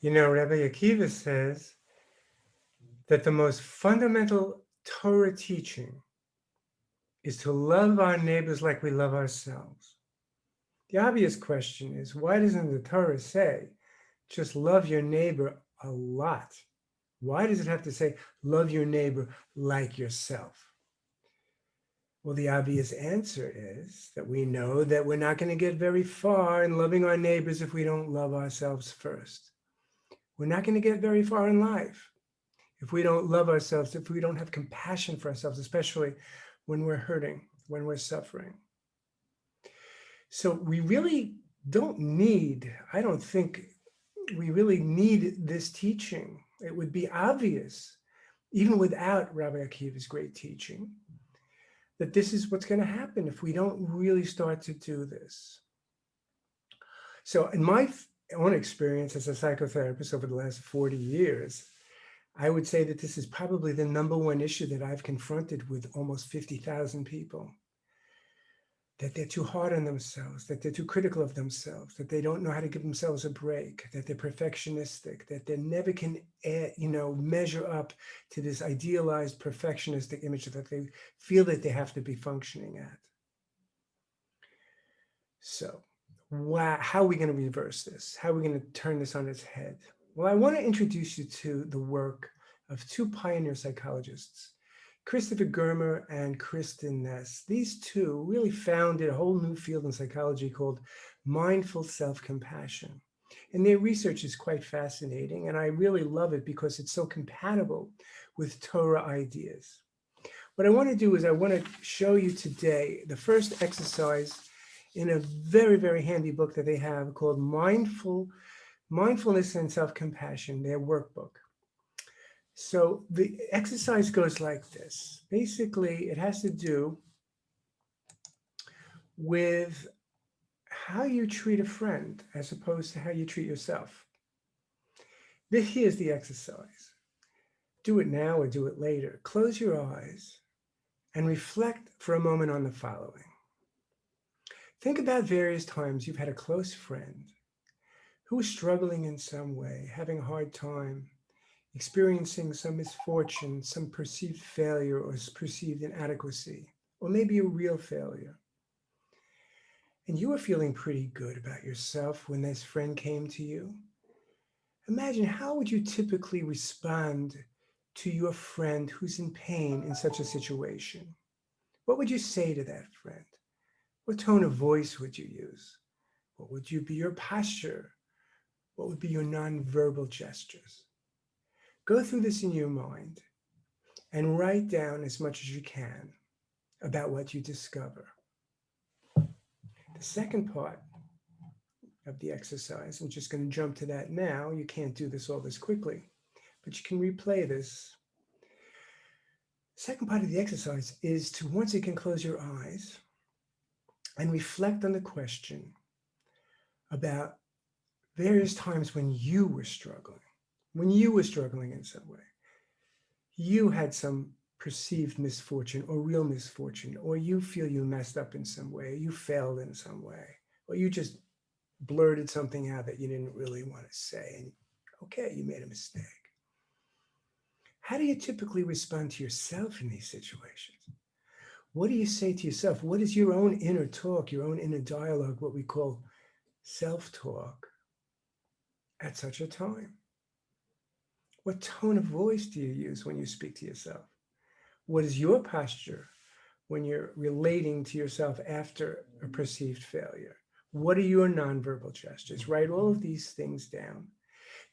You know, Rabbi Akiva says that the most fundamental Torah teaching is to love our neighbors like we love ourselves. The obvious question is, why doesn't the Torah say just love your neighbor a lot? Why does it have to say love your neighbor like yourself? Well, the obvious answer is that we know that we're not going to get very far in loving our neighbors if we don't love ourselves first. We're not going to get very far in life if we don't love ourselves, if we don't have compassion for ourselves, especially when we're hurting, when we're suffering. So we really don't need, I don't think we really need this teaching. It would be obvious, even without Rabbi Akiva's great teaching, that this is what's going to happen if we don't really start to do this. So in my own experience as a psychotherapist over the last 40 years, I would say that this is probably the number one issue that I've confronted with almost 50,000 people, that they're too hard on themselves, that they're too critical of themselves, that they don't know how to give themselves a break, that they're perfectionistic, that they never can, measure up to this idealized perfectionistic image that they feel that they have to be functioning at. So, how are we going to reverse this? How are we going to turn this on its head? Well, I want to introduce you to the work of two pioneer psychologists, Christopher Germer and Kristen Ness. These two really founded a whole new field in psychology called mindful self-compassion. And their research is quite fascinating, and I really love it because it's so compatible with Torah ideas. What I want to do is I want to show you today the first exercise in a very, very handy book that they have called Mindfulness and Self-Compassion, their workbook. So the exercise goes like this. Basically, it has to do with how you treat a friend as opposed to how you treat yourself. Here's the exercise. Do it now or do it later. Close your eyes and reflect for a moment on the following. Think about various times you've had a close friend who is struggling in some way, having a hard time, experiencing some misfortune, some perceived failure or perceived inadequacy, or maybe a real failure. And you were feeling pretty good about yourself when this friend came to you. Imagine, how would you typically respond to your friend who's in pain in such a situation? What would you say to that friend? What tone of voice would you use? What would be your posture? What would be your nonverbal gestures? Go through this in your mind and write down as much as you can about what you discover. The second part of the exercise, I'm just going to jump to that now. You can't do this all this quickly, but you can replay this. The second part of the exercise is to once again close your eyes and reflect on the question about various times when you were struggling in some way. You had some perceived misfortune or real misfortune, or you feel you messed up in some way, you failed in some way, or you just blurted something out that you didn't really want to say. And okay, you made a mistake. How do you typically respond to yourself in these situations? What do you say to yourself? What is your own inner talk, your own inner dialogue, what we call self-talk at such a time? What tone of voice do you use when you speak to yourself? What is your posture when you're relating to yourself after a perceived failure? What are your nonverbal gestures? Write all of these things down.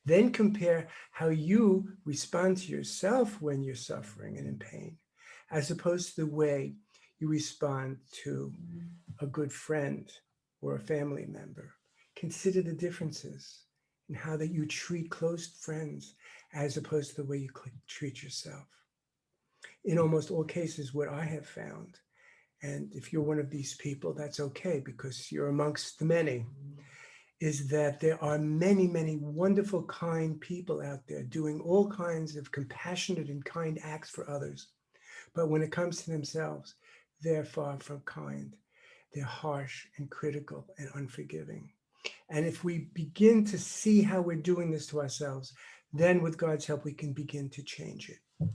Then compare how you respond to yourself when you're suffering and in pain, as opposed to the way you respond to a good friend or a family member. Consider the differences in how that you treat close friends as opposed to the way you treat yourself. In almost all cases, what I have found, and if you're one of these people, that's okay because you're amongst the many, is that there are many, many wonderful, kind people out there doing all kinds of compassionate and kind acts for others. But when it comes to themselves, they're far from kind. They're harsh and critical and unforgiving. And if we begin to see how we're doing this to ourselves, then with God's help, we can begin to change it.